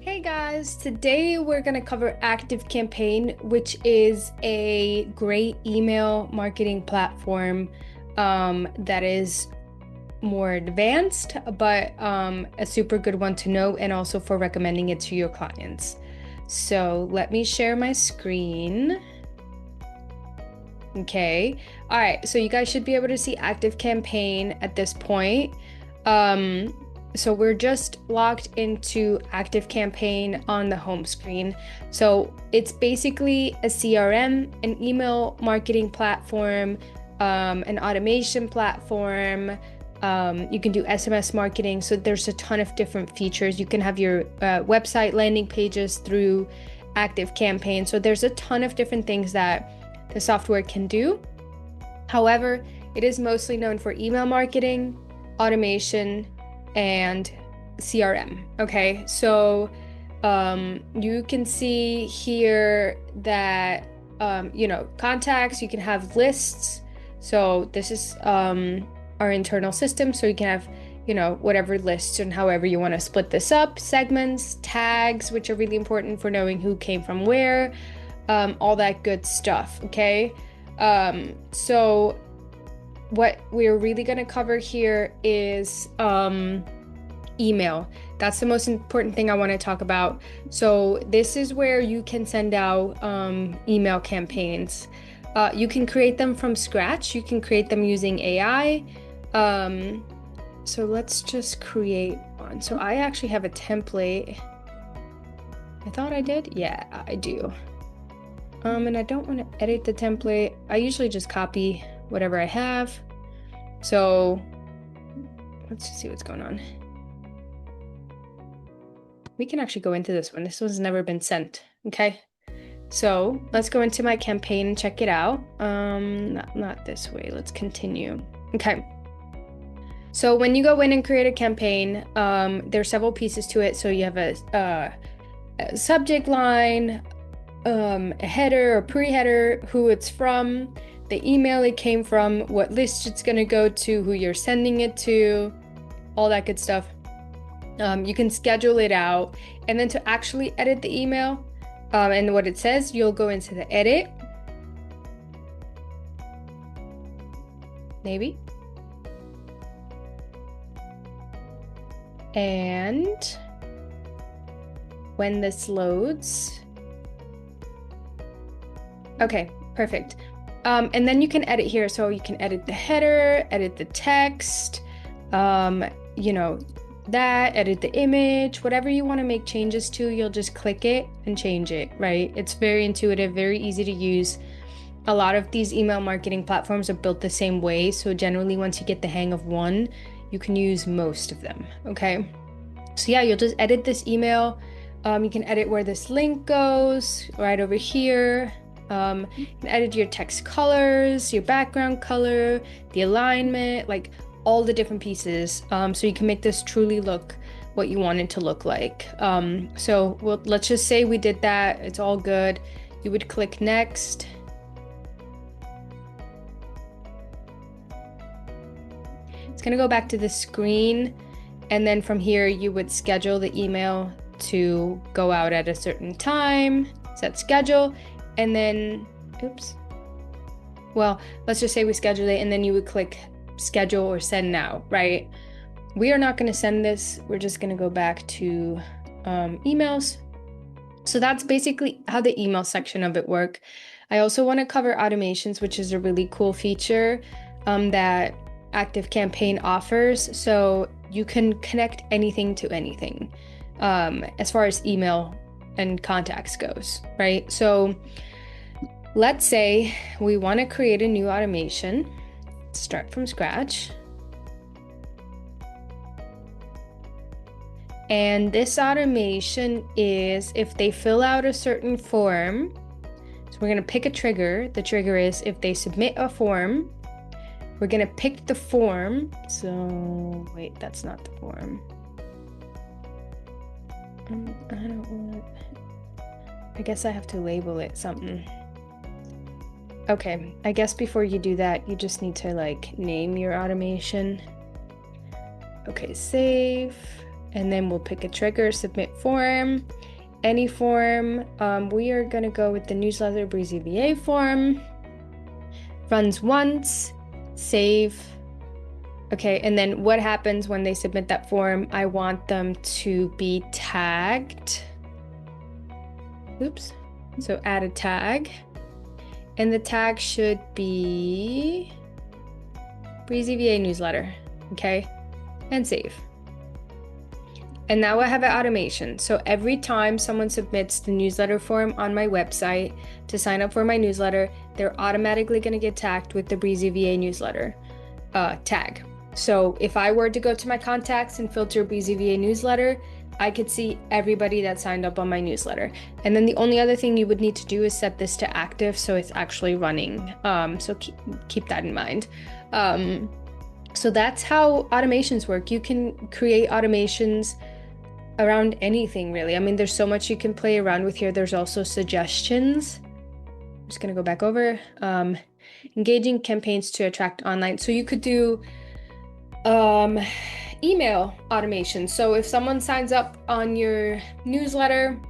Hey guys, today we're going to cover ActiveCampaign, which is a great email marketing platform that is more advanced, but a super good one to know and also for recommending it to your clients. So let me share my screen. Okay. All right. So you guys should be able to see ActiveCampaign at this point. So we're just logged into ActiveCampaign on the home screen. So it's basically a CRM, an email marketing platform, an automation platform. You can do SMS marketing. So there's a ton of different features. You can have your website landing pages through ActiveCampaign. So there's a ton of different things that the software can do. However, it is mostly known for email marketing, automation, and CRM. Okay, so you can see here that contacts, you can have lists. So this is our internal system. So you can have whatever lists and however you want to split this up. Segments, tags, which are really important for knowing who came from where, all that good stuff. Okay, so what we're really going to cover here is email. That's the most important thing I want to talk about. So this is where you can send out email campaigns. You can create them from scratch. You can create them using AI. So let's just create one. So I actually have a template. I thought I did. Yeah, I do. And I don't want to edit the template. I usually just copy whatever I have. So let's just see what's going on. We can actually go into this one. This one's never been sent. Okay. So let's go into my campaign and check it out. Not this way. Let's continue. Okay. So when you go in and create a campaign, there's several pieces to it. So you have a subject line, a header or pre-header, who it's from, the email it came from, what list it's going to go to, who you're sending it to, all that good stuff. You can schedule it out, and then to actually edit the email and what it says, you'll go into the edit. Maybe. And when this loads, okay, perfect. And then you can edit here. So you can edit the header, edit the text, edit the image, whatever you want to make changes to, you'll just click it and change it, right? It's very intuitive, very easy to use. A lot of these email marketing platforms are built the same way. So generally, once you get the hang of one, you can use most of them, okay? So yeah, you'll just edit this email. You can edit where this link goes, right over here. You can edit your text colors, your background color, the alignment, like all the different pieces. So you can make this truly look what you want it to look like. Let's just say we did that. It's all good. You would click next. It's going to go back to the screen. And then from here, you would schedule the email to go out at a certain time, set schedule, and then, let's just say we schedule it, and then you would click schedule or send now, right? We are not going to send this. We're just going to go back to emails. So that's basically how the email section of it work. I also want to cover automations, which is a really cool feature that ActiveCampaign offers. So you can connect anything to anything as far as email and contacts goes, right? So let's say we want to create a new automation. Start from scratch. And this automation is if they fill out a certain form. So we're going to pick a trigger. The trigger is if they submit a form. We're going to pick the form. So wait, that's not the form. I guess I have to label it something. Okay, I guess before you do that, you just need to name your automation. Okay, save. and then we'll pick a trigger, submit form, any form. We are gonna go with the newsletter Breezy VA form. Runs once, save. Okay, and then what happens when they submit that form? I want them to be tagged. Oops. So add a tag. And the tag should be Breezy VA newsletter. Okay, and save. And now I have an automation. So every time someone submits the newsletter form on my website to sign up for my newsletter, they're automatically going to get tagged with the Breezy VA newsletter tag. So if I were to go to my contacts and filter Breezy VA newsletter, I could see everybody that signed up on my newsletter. And then the only other thing you would need to do is set this to active so it's actually running. So keep that in mind. So that's how automations work. You can create automations around anything, really. I mean, there's so much you can play around with here. There's also suggestions. I'm just gonna go back over. Engaging campaigns to attract online. So you could do email automation. So if someone signs up on your newsletter,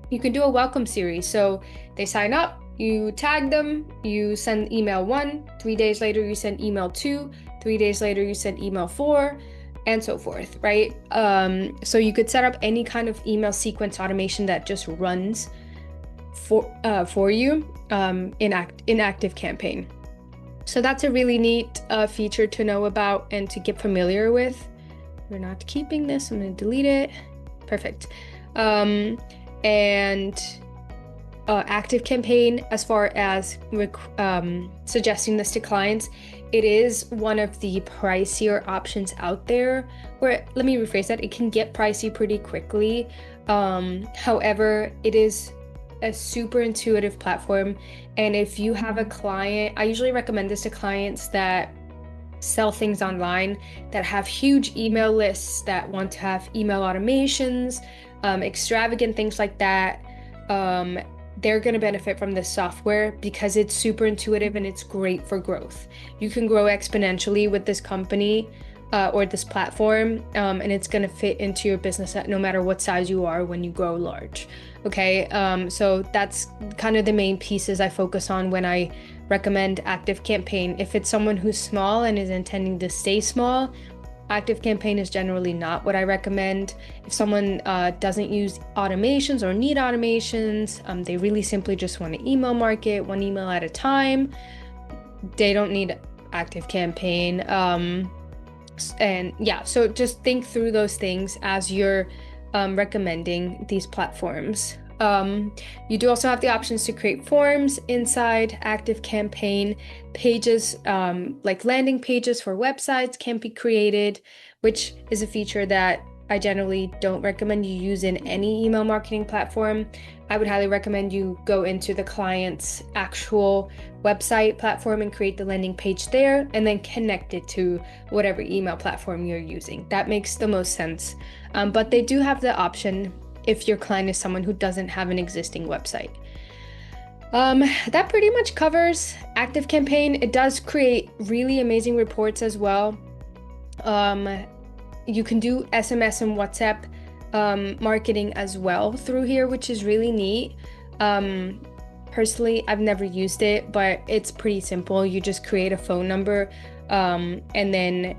you can do a welcome series. So they sign up, you tag them, you send email 1, 3 days later you send email 2, 3 days later you send email 4, and so forth, right? So you could set up any kind of email sequence automation that just runs for you in ActiveCampaign. So that's a really neat feature to know about and to get familiar with. We're not keeping this, I'm gonna delete it. Perfect. And ActiveCampaign, as far as suggesting this to clients, it is one of the pricier options out there. Where, let me rephrase that, it can get pricey pretty quickly. However, it is a super intuitive platform. And if you have a client, I usually recommend this to clients that sell things online, that have huge email lists, that want to have email automations, extravagant things like that. They're going to benefit from this software because it's super intuitive and it's great for growth. You can grow exponentially with this company or this platform, and it's going to fit into your business no matter what size you are when you grow large. Okay, so that's kind of the main pieces I focus on when I recommend ActiveCampaign. If it's someone who's small and is intending to stay small, ActiveCampaign is generally not what I recommend. If someone doesn't use automations or need automations, they really simply just want to email market one email at a time, they don't need ActiveCampaign. And yeah, so just think through those things as you're recommending these platforms. You do also have the options to create forms inside ActiveCampaign. Pages, like landing pages for websites, can be created, which is a feature that I generally don't recommend you use in any email marketing platform. I would highly recommend you go into the client's actual website platform and create the landing page there, and then connect it to whatever email platform you're using. That makes the most sense. But they do have the option if your client is someone who doesn't have an existing website. That pretty much covers ActiveCampaign. It does create really amazing reports as well. You can do SMS and WhatsApp marketing as well through here, which is really neat. Personally, I've never used it, but it's pretty simple. You just create a phone number and then,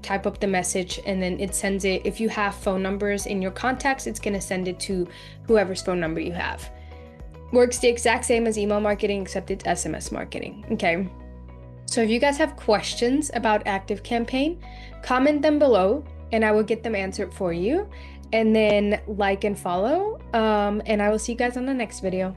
type up the message, and then it sends it. If you have phone numbers in your contacts, it's going to send it to whoever's phone number you have. Works the exact same as email marketing, except it's SMS marketing. Okay. So if you guys have questions about ActiveCampaign, comment them below and I will get them answered for you. And then like and follow. And I will see you guys on the next video.